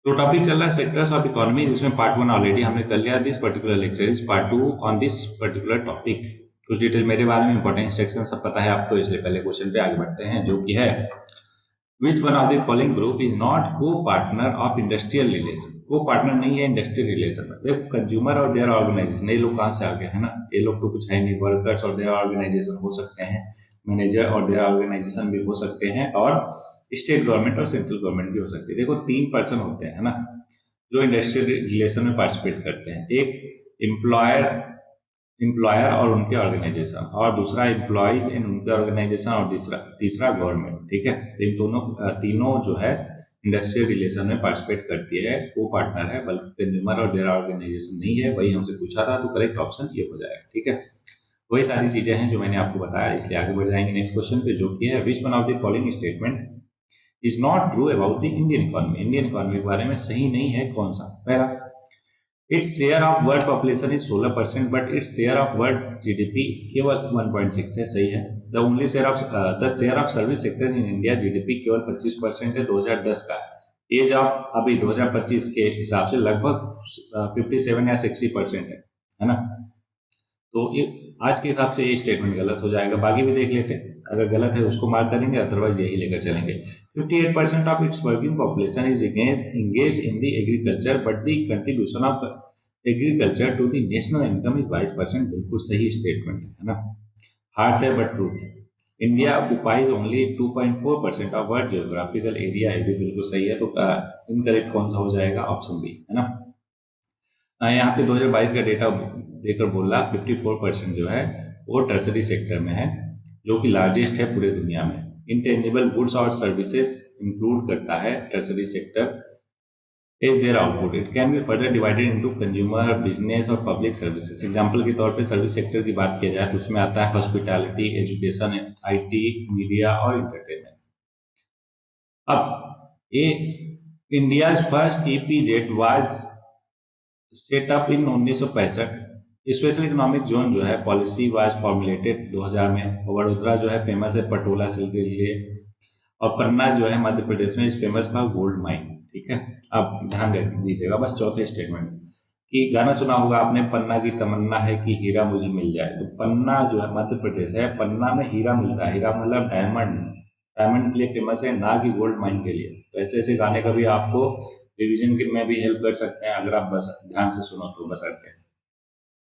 तो टॉपिक चल रहा है सेक्टर्स ऑफ इकोनॉमी, जिसमें पार्ट वन ऑलरेडी हमने कर लिया। This particular lecture is part two on this particular topic. कुछ डिटेल मेरे बारे में, इंपॉर्टेंट सेक्शन सब पता है आपको, इसलिए पहले क्वेश्चन पे आगे बढ़ते हैं, जो कि है which one of the following group is not को पार्टनर ऑफ इंडस्ट्रियल रिलेशन। को पार्टनर नहीं है इंडस्ट्रियल रिलेशन में। देखो, कंज्यूमर और देयर ऑर्गेनाइजेशन, ये लोग कहाँ से आ गए है ना, ये लोग तो कुछ है नहीं। वर्कर्स और देयर ऑर्गेनाइजेशन हो सकते हैं, मैनेजर और देयर ऑर्गेनाइजेशन भी हो सकते हैं, और स्टेट गवर्नमेंट और सेंट्रल गवर्नमेंट भी हो सकती है। देखो, तीन पर्सन होते हैं ना जो इंडस्ट्रियल रिलेशन में पार्टिसिपेट करते हैं। एक एम्प्लॉयर और उनके ऑर्गेनाइजेशन, और दूसरा एम्प्लॉयज इन उनके ऑर्गेनाइजेशन, और तीसरा गवर्नमेंट। ठीक है, तो इन तीनों जो है इंडस्ट्रियल रिलेशन में पार्टिसिपेट करती है, को पार्टनर है, बल्कि कंज्यूमर और देयर ऑर्गेनाइजेशन नहीं है। वही हमसे पूछा था, तो करेक्ट ऑप्शन ये हो जाएगा। ठीक है, वही सारी चीजें हैं जो मैंने आपको बताया, इसलिए आगे बढ़ जाएंगे नेक्स्ट क्वेश्चन पे, जो कि है which one of the following statement is not true about the Indian economy. Indian economy के बारे में सही नहीं है कौन सा? पहला, its share of world population is 16%, but its share of world GDP केवल 1.6 है। सही है। The share of service sector in India GDP केवल 25% है, 2010 का। एज ऑफ अभी 2025 के हिसाब से लगभग 57 या 60% है ना। तो ये आज के हिसाब से ये स्टेटमेंट गलत हो जाएगा। बाकी भी देख लेते हैं, अगर गलत है उसको मार्क करेंगे, अदरवाइज यही लेकर चलेंगे। 58% of its working population is engaged in the agriculture, but the contribution of agriculture to the national income is 22%। बिल्कुल सही स्टेटमेंट है ना, हार्ड है बट ट्रूथ है। India occupies only 2.4% of world geographical area, ये भी बिल्कुल सही है। तो इनकरेक्ट कौन सा हो जाएगा? ऑप्शन बी है ना। यहाँ पे 2022 का डेटा देकर बोल रहा 54% जो है वो टर्सरी सेक्टर में है, जो कि लार्जेस्ट है पूरे दुनिया में। इंटेंजिबल गुड्स और सर्विसेज इंक्लूड करता है tertiary sector as their output. It can be further divided into consumer, business और पब्लिक सर्विसेज। एग्जांपल के तौर पे सर्विस सेक्टर की बात किया जाए तो उसमें आता है हॉस्पिटैलिटी, एजुकेशन, आईटी, मीडिया और इंटरटेनमेंट। अब ये India's first EPZ was set up in 1965। Special economic zone जो है पॉलिसी वाज फॉर्मुलेटेड 2000 में। वडोदरा जो है फेमस है पटोला सिल्क के लिए, और पन्ना जो है मध्य प्रदेश में इस फेमस फॉर गोल्ड माइन। ठीक है, आप ध्यान रख दीजिएगा। बस चौथे स्टेटमेंट कि गाना सुना होगा आपने, पन्ना की तमन्ना है कि हीरा मुझे मिल जाए। तो पन्ना जो है मध्य प्रदेश है, पन्ना में हीरा मिलता है। हीरा मतलब डायमंड, डायमंड के लिए फेमस है, ना कि गोल्ड माइन के लिए। तो ऐसे ऐसे गाने का भी आपको रिवीजन में भी हेल्प कर सकते हैं, अगर आप बस ध्यान से सुनो तो। बस सकते हैं,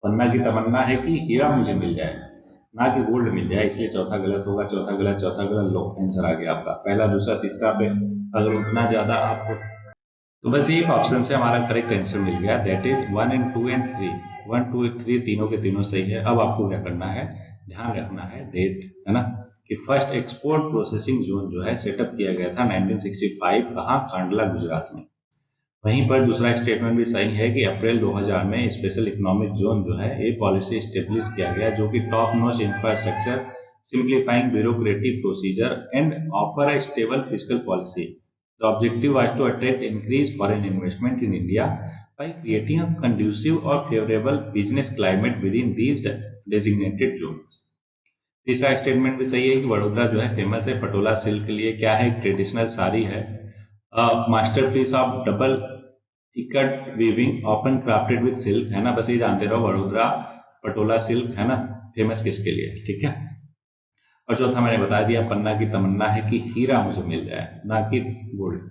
पन्ना की तमन्ना है कि हीरा मुझे मिल जाए, ना कि गोल्ड मिल जाए। इसलिए चौथा गलत होगा। चौथा गलत। लो, आंसर आ गया आपका। पहला, दूसरा, तीसरा पे अगर उतना ज्यादा आपको, तो बस एक ऑप्शन से हमारा करेक्ट आंसर मिल गया, दैट इज 1 and 2 and 3। 1, 2, 3 तीनों के तीनों सही है। अब आपको क्या करना है, ध्यान रखना है डेट, है ना, कि फर्स्ट एक्सपोर्ट प्रोसेसिंग जोन जो है सेटअप किया गया था 1965। कहाँ? कांडला, गुजरात में। वहीं पर दूसरा स्टेटमेंट भी सही है कि अप्रैल 2000 में स्पेशल इकोनॉमिक जोन जो है ये पॉलिसी स्टेब्लिश किया गया, जो कि top notch infrastructure, simplifying bureaucratic procedure and offer a stable fiscal policy. The objective was to attract increase foreign investment in India by creating a conducive और favourable business climate with in these designated zones. तीसरा statement भी सही है कि वडोदरा जो है famous है Patola silk के लिए। क्या है? ट्रेडिशनल साड़ी है, masterpiece of double ikat weaving often crafted with silk, है ना। बस ये जानते रहो, वडोदरा पटोला सिल्क है ना, फेमस किसके लिए? ठीक है। और चौथा मैंने बता दिया, पन्ना की तमन्ना है कि हीरा मुझे मिल जाए, ना कि गोल्ड।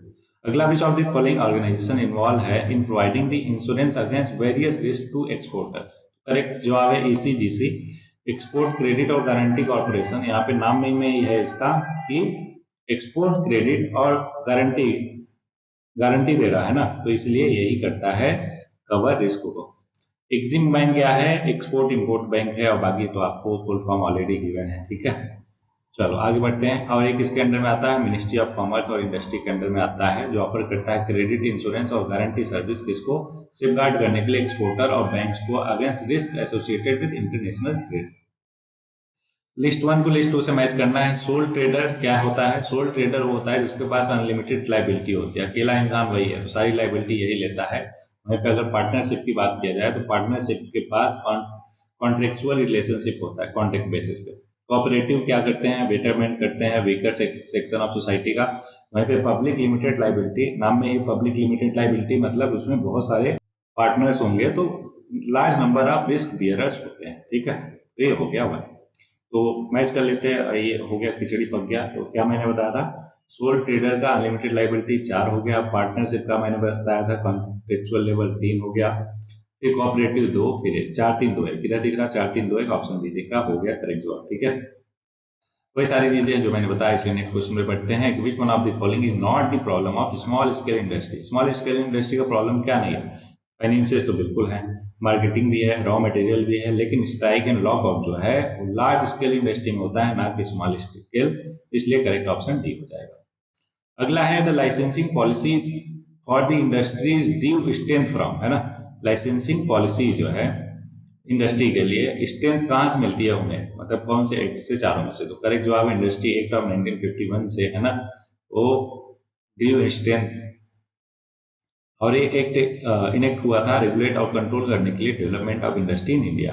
अगला, which of the following organisation involve है in providing the insurance against various risk to exporter. Correct जवाब है ईसीजीसी, एक्सपोर्ट क्रेडिट और गारंटी कॉर्पोरेशन। यहाँ पे नाम में ही है इसका कि एक्सपोर्ट क्रेडिट और गारंटी दे रहा है ना, तो इसलिए यही करता है कवर रिस्क को। एक्सिम बैंक क्या है? एक्सपोर्ट इंपोर्ट बैंक है, और बाकी तो आपको फुल फॉर्म ऑलरेडी गिवन है। ठीक है, चलो आगे बढ़ते हैं। और एक इसके अंडर में आता है मिनिस्ट्री ऑफ कॉमर्स और इंडस्ट्री के अंडर में आता है, जो ऑफर करता है क्रेडिट, इंश्योरेंस और गारंटी सर्विस, किसको? सेफगार्ड करने के लिए एक्सपोर्टर और बैंक्स को against risk associated with international trade. List 1 को लिस्ट 2 से मैच करना है। सोल ट्रेडर क्या होता है? सोल ट्रेडर वो होता है जिसके पास अनलिमिटेड लाइबिलिटी होती है, अकेला इंसान वही है, तो सारी लाइबिलिटी यही लेता है। वहीं पे अगर पार्टनरशिप की बात किया जाए तो पार्टनरशिप के पास कॉन्ट्रेक्चुअल रिलेशनशिप होता है, कॉन्ट्रैक्ट बेसिस पे। कोऑपरेटिव क्या करते हैं, बेटरमेंट करते हैं वीकर सेक्शन ऑफ सोसाइटी का। वहीं पे पब्लिक लिमिटेड लाइबिलिटी, नाम में ही पब्लिक लिमिटेड लाइबिलिटी मतलब उसमें बहुत सारे पार्टनर्स होंगे तो large number of risk bearers होते हैं, ठीक है। तो ये हो गया वन। तो मैच कर लेते हैं, ये हो गया, खिचड़ी पक गया। तो क्या मैंने बताया था, सोल ट्रेडर का अनलिमिटेड लाइबिलिटी 4 हो गया, पार्टनरशिप का मैंने बताया था कॉन्ट्रेक्चुअल लेवल 3 हो गया, फिर कोऑपरेटिव 2, फिर 4-3-2 है, किधर दिख रहा 4-3-2 एक ऑप्शन भी दिख रहा, हो गया करेक्ट जवाब, ठीक है। वही सारी चीजें जो मैंने बताया, इसलिए नेक्स्ट क्वेश्चन में पढ़ते हैं कि विच one of the following is not the problem of small scale industry. Small scale industry का प्रॉब्लम क्या नहीं है, फाइनेंसियस तो बिल्कुल है, मार्केटिंग भी है, रॉ मटेरियल भी है, लेकिन स्ट्राइक एंड लॉकआउट जो है वो लार्ज स्केल इंडस्ट्री में होता है, ना कि स्मॉल स्केल, इसलिए करेक्ट ऑप्शन डी हो जाएगा। अगला है the licensing policy for the industries due strength from, है ना। लाइसेंसिंग पॉलिसी जो है इंडस्ट्री के लिए स्ट्रेंथ कहाँ से मिलती है उन्हें, मतलब कौन से एक्ट से, चारों में से। तो करेक्ट जवाब इंडस्ट्री एक्ट ऑफ 1951 से, है ना, वो ड्यू स्ट्रेंथ। और ये एक्ट इनेक्ट हुआ था रेगुलेट और कंट्रोल करने के लिए development of industry in India.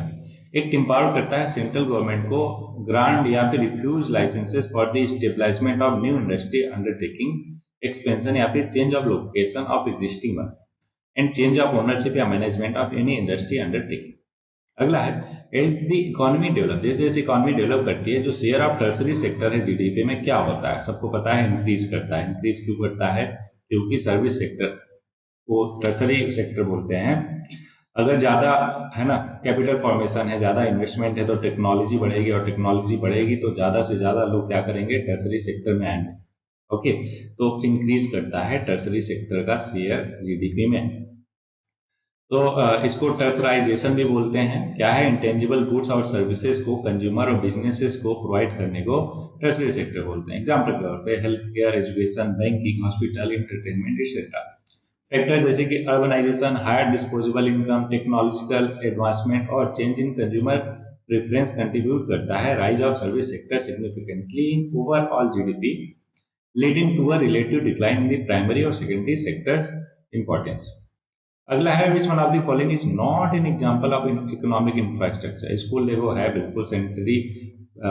Act empower करता है सेंट्रल गवर्नमेंट को ग्रांट या फिर refuse licences for the establishment of new industry undertaking, expansion या फिर change of location of existing one, and change of ownership या management of any industry undertaking. अगला है एज द इकोनॉमी डेवलप, जैसे जैसे इकोनॉमी डेवलप करती है जो शेयर ऑफ टर्सरी सेक्टर है जीडीपी में क्या होता है, सबको पता है इंक्रीज करता है। इंक्रीज क्यों करता है, क्योंकि सर्विस सेक्टर को टर्सरी सेक्टर बोलते हैं। अगर ज़्यादा, है ना, कैपिटल फॉर्मेशन है, ज़्यादा इन्वेस्टमेंट है तो टेक्नोलॉजी बढ़ेगी, और टेक्नोलॉजी बढ़ेगी तो ज़्यादा से ज़्यादा लोग क्या करेंगे, टर्सरी सेक्टर में आएंगे। ओके, तो इंक्रीज करता है टर्सरी सेक्टर का शेयर जीडीपी में। तो इसको टर्सराइजेशन भी बोलते हैं। क्या है, इंटेंजिबल गुड्स और सर्विसेज को कंज्यूमर और बिजनेसेस को प्रोवाइड करने को टर्सरी सेक्टर बोलते हैं। एग्जाम्पल के तौर पे health care, education, banking, hospital, entertainment etcetera. Factor जैसे कि urbanisation, higher disposable income, technological advancement और change in consumer preference contribute करता है rise of service sector significantly in overall GDP, leading to a relative decline in the primary और secondary sector importance. अगला है which one of the following is not an example of economic infrastructure. School देखो है बिल्कुल, sanitary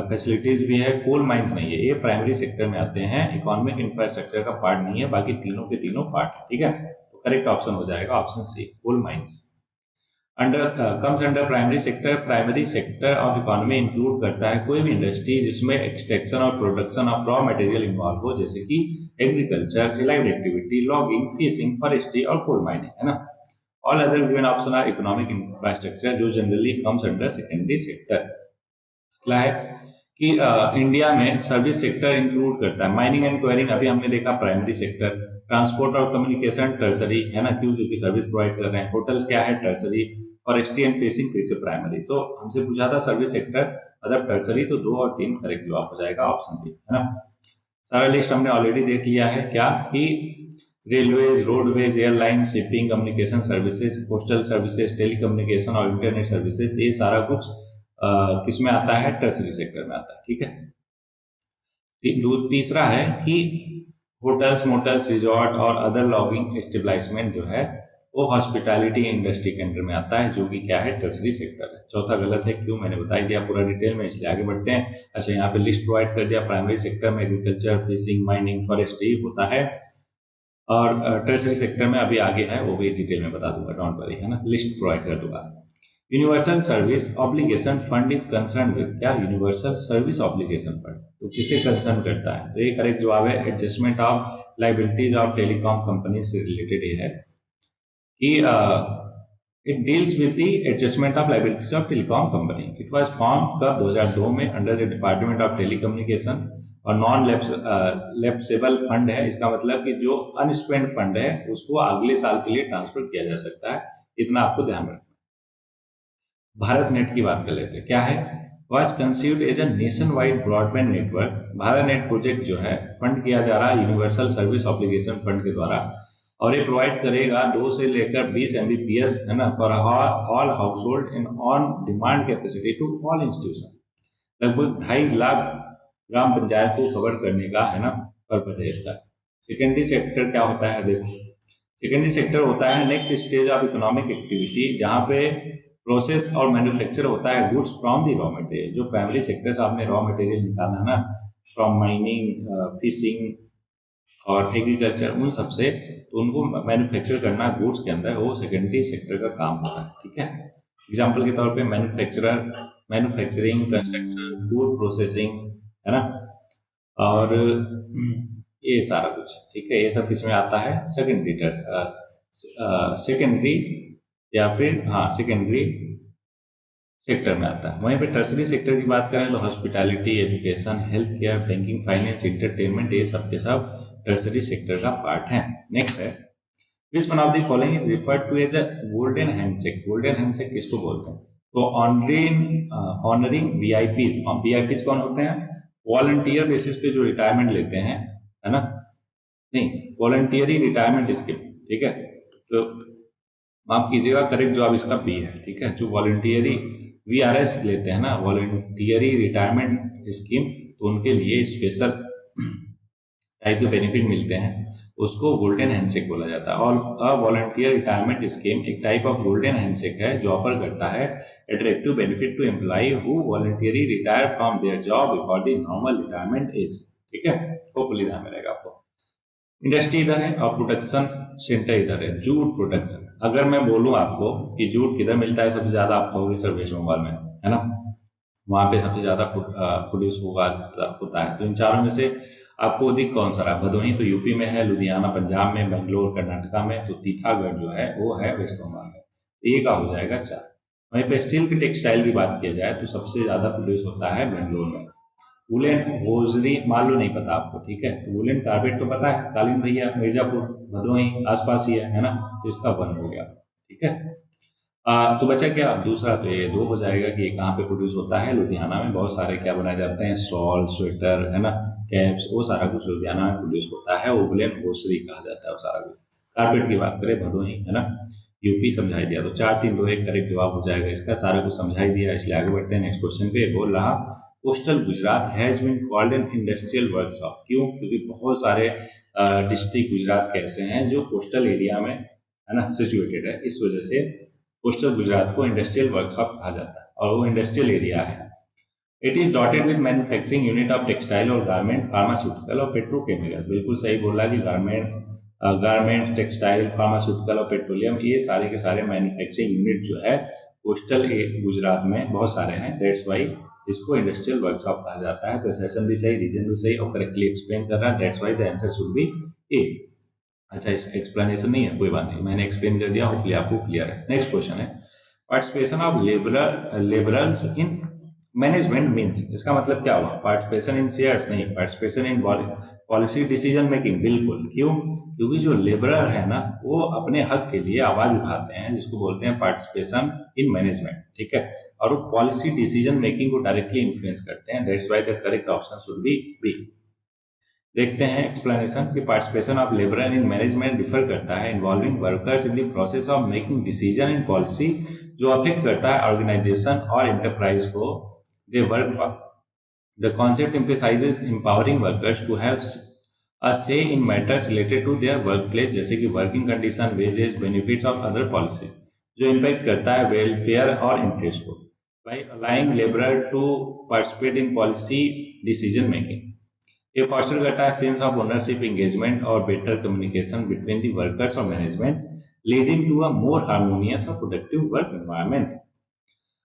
facilities भी है, coal mines नहीं है, ये प्राइमरी सेक्टर में आते हैं, इकोनॉमिक इंफ्रास्ट्रक्चर का पार्ट नहीं है, बाकी तीनों के तीनों पार्ट, ठीक है। तो करेक्ट ऑप्शन हो जाएगा option C, coal mines. Under comes under primary sector. Primary sector of economy include करता है कोई भी इंडस्ट्री जिसमें एक्सट्रैक्शन और production of raw material involve हो, जैसे कि agriculture, allied activity, logging, fishing, forestry और कोल माइनिंग, है ना। All other given option are economic infrastructure जो generally comes under secondary sector. अगला है कि इंडिया में सर्विस सेक्टर इंक्लूड करता है माइनिंग एंड क्वेरिंग, अभी हमने देखा प्राइमरी सेक्टर। ट्रांसपोर्ट और कम्युनिकेशन टर्सरी, है ना, क्यों, क्योंकि सर्विस प्रोवाइड कर रहे हैं। होटल्स क्या है, टर्सरी। फॉरेस्ट्री एंड फिशिंग फिर से प्राइमरी। तो हमसे पूछा था सर्विस सेक्टर मतलब टर्सरी, तो 2 और 3 करेक्ट जवाब हो जाएगा ऑप्शन बी, है ना। सारा लिस्ट हमने ऑलरेडी देख लिया है, क्या कि railways, roadways, airline, shipping, communication services, postal services, telecommunication और इंटरनेट सर्विसेज, ये सारा कुछ किस में आता है, टर्सरी सेक्टर में आता है, ठीक है। तीसरा है कि होटल्स, मोटल्स, रिजॉर्ट और अदर लॉगिंग एस्टेब्लिशमेंट जो है वो हॉस्पिटैलिटी इंडस्ट्री के अंडर में आता है, जो कि क्या है, टर्सरी सेक्टर है। चौथा गलत है, क्यों, मैंने बता दिया पूरा डिटेल में, इसलिए आगे बढ़ते हैं। अच्छा, यहाँ पे लिस्ट प्रोवाइड कर दिया, प्राइमरी सेक्टर में एग्रीकल्चर, फिशिंग, माइनिंग, फॉरेस्ट्री होता है, और टर्सरी सेक्टर में अभी आगे है, वो भी डिटेल में बता दूंगा, डोंट वरी, है ना, लिस्ट प्रोवाइड कर दूंगा। Universal service obligation fund is concern with, क्या, यूनिवर्सल सर्विस ऑब्लिगेशन फंड तो किसे कंसर्न करता है, तो ये करेक्ट जवाब है adjustment of liabilities of telecom company से रिलेटेड ये है कि it deals with the adjustment of liabilities of telecom company. It was form कब, 2002 में, under the department of telecommunication, और नॉन लैप्सेबल फंड है, इसका मतलब कि जो अनस्पेंड फंड है उसको अगले साल के लिए ट्रांसफर किया जा सकता है, इतना आपको ध्यान रखना। भारत नेट की बात कर लेते हैं, क्या है, was conceived as a nationwide broadband network. Bharat net project जो है फंड किया जा रहा है यूनिवर्सल सर्विस ऑब्लिगेशन फंड के द्वारा, और ये प्रोवाइड करेगा 2 से लेकर 20 Mbps, है ना, for all household in on demand capacity to all institution. लगभग 2.5 लाख ग्राम पंचायत को कवर करने का, है ना, पर्पज है इसका। सेकेंडरी सेक्टर क्या होता है, देखो, सेकेंडरी सेक्टर होता है next stage of economic activity, जहाँ पे प्रोसेस और मैन्युफैक्चर होता है goods from the raw material. जो प्राइमरी सेक्टर से आपने रॉ मटेरियल निकाला ना, फ्रॉम माइनिंग, फिशिंग और एग्रीकल्चर, उन सब से, तो उनको मैन्युफैक्चर करना गुड्स के अंदर, वो सेकेंडरी सेक्टर का काम होता है। ठीक है, एग्जाम्पल के तौर पे manufacturer, manufacturing, construction, food processing, है ना, और ये सारा कुछ। ठीक है, ये सब किसमें आता है? सेकेंडरी, सेकेंडरी या फिर हाँ सेकेंडरी सेक्टर में आता है। वहीं पे टर्सरी सेक्टर की बात करें तो hospitality, education, health care, banking, finance, entertainment, ये सब के सब टर्सरी सेक्टर का पार्ट है। नेक्स्ट है, which one of the following is referred to as a golden handshake. Golden handshake किसको बोलते हैं? तो ऑनरिंग वीआईपीज। वीआईपीज कौन होते हैं? वॉलंटियर बेसिस पे जो रिटायरमेंट लेते हैं, है ना, नहीं, वॉलंटियरी रिटायरमेंट स्कीम। ठीक है, तो माफ कीजिएगा, करेक्ट जवाब इसका बी है। ठीक है, जो वॉलंटियरी वीआरएस लेते हैं ना, वॉलंटियरी रिटायरमेंट स्कीम, तो उनके लिए स्पेशल टाइप के बेनिफिट मिलते हैं, उसको गोल्डन हैंडशेक बोला जाता है। और अ वॉलंटियर रिटायरमेंट स्कीम एक टाइप ऑफ गोल्डन हैंडशेक है जो ऑफर करता है attractive benefit to employee who voluntarily retire from their job before the normal retirement age. ठीक है, होपफुली ध्यान में रहेगा आपको। इंडस्ट्री इधर है और प्रोडक्शन सेंटर इधर है। जूट प्रोडक्शन, अगर मैं बोलूं आपको कि जूट किधर मिलता है सबसे ज्यादा, आप कहोगे सर वेस्ट बंगाल में, है ना, वहां पे सबसे ज्यादा प्रोड्यूस होता है। तो इन चारों में से आपको अधिक कौन सा रहा? भदोही तो यूपी में है, लुधियाना पंजाब में, बेंगलोर कर्नाटका में, तो तीथागढ़ जो है वो है वेस्ट बंगाल में। तो ये का हो जाएगा 4। वहीं पे सिल्क टेक्सटाइल की बात किया जाए तो सबसे ज्यादा प्रोड्यूस होता है बेंगलोर में। वुलन होजरी मालूम नहीं पता आपको, ठीक है, तो वुलन कारपेट तो पता है, कालीन भैया मिर्जापुर, भदोही आसपास ही है ना, तो इसका 1 हो गया। ठीक है, तो बचा क्या दूसरा? तो ये 2 हो जाएगा कि कहाँ पे प्रोड्यूस होता है? लुधियाना में। बहुत सारे क्या बनाए जाते हैं? शॉल, स्वेटर, है ना, कैप्स, वो सारा कुछ लुधियाना में प्रोड्यूस होता है। वुलन होसरी कहा जाता है वो सारा कुछ। कारपेट की बात करें भदोही, है ना, यूपी समझाई दिया। तो 4 3 2 1 करेक्ट जवाब हो जाएगा इसका, सारा कुछ समझाई दिया। इसलिए आगे बढ़ते हैं नेक्स्ट क्वेश्चन पे। बोल रहा coastal Gujarat has been called an industrial workshop. क्यों? क्योंकि बहुत सारे डिस्ट्रिक्ट गुजरात के ऐसे हैं जो कोस्टल एरिया में, है ना, सिचुएटेड है। इस वजह से कोस्टल गुजरात को इंडस्ट्रियल वर्कशॉप कहा जाता है, और वो इंडस्ट्रियल एरिया है। It is dotted with manufacturing unit of textile और गारमेंट, फार्मास्यूटिकल और पेट्रोकेमिकल। बिल्कुल सही बोला कि गारमेंट, टेक्सटाइल, फार्मास्यूटिकल और पेट्रोलियम, ये सारे के सारे मैन्युफैक्चरिंग यूनिट जो है कोस्टल गुजरात में बहुत सारे हैं। दैट्स वाई इसको इंडस्ट्रियल वर्कशॉप कहा जाता है। तो सेशन भी सही, रीजन भी सही और करेक्टली एक्सप्लेन कर रहा है। That's why the answer should be A. अच्छा, इस एक्सप्लेनेशन नहीं है, कोई बात नहीं, मैंने एक्सप्लेन कर दिया, होपफुली आपको क्लियर है। नेक्स्ट क्वेश्चन है, participation of labourers in management means. इसका मतलब क्या हुआ? पार्टिसिपेशन इन शेयर्स नहीं, participation in policy decision making. बिल्कुल, क्यों? क्योंकि जो लेबरर है ना, वो अपने हक के लिए आवाज उठाते हैं, जिसको बोलते हैं पार्टिसिपेशन इन मैनेजमेंट। ठीक है, और वो पॉलिसी डिसीजन मेकिंग को डायरेक्टली इन्फ्लुएंस करते हैं। That's why the correct option should be B. देखते हैं एक्सप्लेनेशन कि participation of labourer in management differ करता है involving workers in the process of making decision in policy, जो अफेक्ट करता है ऑर्गेनाइजेशन और एंटरप्राइज को they work for. The concept emphasises empowering workers to have a say in matters related to their work place, जैसे कि working condition, wages, benefits of other policies, जो impact करता है वेलफेयर और इंटरेस्ट को। By aligning labourer to participate in policy decision making, ये foster करता है सेंस ऑफ ओनरशिप, एंगेजमेंट और better communication between the workers और management, leading to a more harmonious और प्रोडक्टिव वर्क एनवायरनमेंट।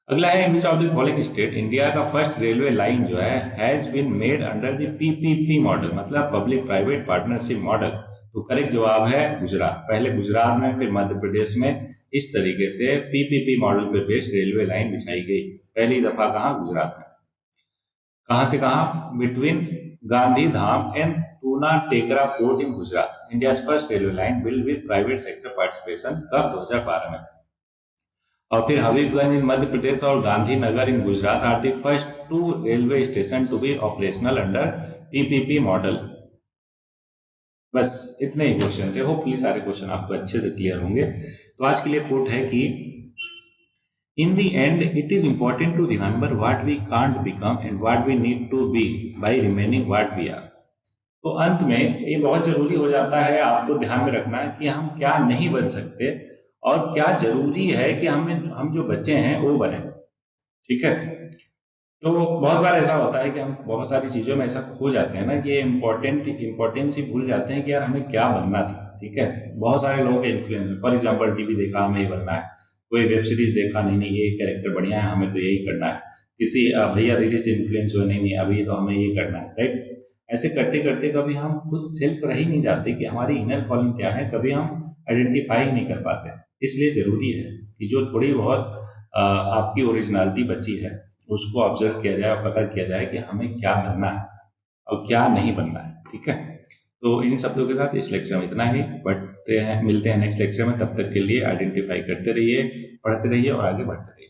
अगला है, in which of the following state India का first railway line जो है has been made under the PPP model, मतलब public private partnership model. तो correct जवाब है गुजरात। पहले गुजरात में, फिर मध्य प्रदेश में इस तरीके से पीपीपी मॉडल पर बेस्ड रेलवे लाइन बिछाई गई। पहली दफा कहाँ? गुजरात में। कहां से कहां? Between Gandhidham and Puna Tekra port in Gujarat. India first railway line build with private sector participation. कब? 2012 में। और फिर हबीबगंज इन मध्य प्रदेश और Gandhinagar in Gujarat are the first 2 railway station to be operational under PPP model. बस इतने ही क्वेश्चन थे, होपफुली सारे क्वेश्चन आपको अच्छे से क्लियर होंगे। तो आज के लिए कोट है कि In the end, it is important to remember what we can't become and what we need to be by remaining what we are. तो अंत में ये बहुत जरूरी हो जाता है आपको ध्यान में रखना कि हम क्या नहीं बन सकते और क्या जरूरी है कि हम जो बच्चे हैं वो बने। ठीक है। तो बहुत बार ऐसा होता है कि हम बहुत सारी चीज़ों में ऐसा खो जाते हैं ना कि ये इम्पोर्टेंस ही भूल जाते हैं कि यार हमें क्या बनना था। ठीक है। बहुत सारे लोगों के इन्फ्लुएंस, फॉर एग्जांपल टीवी देखा हमें ही बनना है, कोई वेब सीरीज देखा नहीं नहीं ये कैरेक्टर बढ़िया है हमें तो यही करना है, किसी भैया दीदी से इन्फ्लुएंस हुए नहीं नहीं अभी तो हमें ये करना है, राइट। ऐसे करते करते कभी हम खुद सेल्फ रह ही नहीं जाते कि हमारी इनर कॉलिंग क्या है, कभी हम आइडेंटिफाई ही नहीं कर पाते। इसलिए जरूरी है कि जो थोड़ी बहुत आपकी ओरिजिनलिटी बची है उसको ऑब्जर्व किया जाए और पता किया जाए कि हमें क्या बनना है और क्या नहीं बनना है। ठीक है। तो इन शब्दों के साथ इस लेक्चर में इतना ही। बढ़ते हैं, मिलते हैं नेक्स्ट लेक्चर में। तब तक के लिए आइडेंटिफाई करते रहिए, पढ़ते रहिए और आगे बढ़ते रहिए।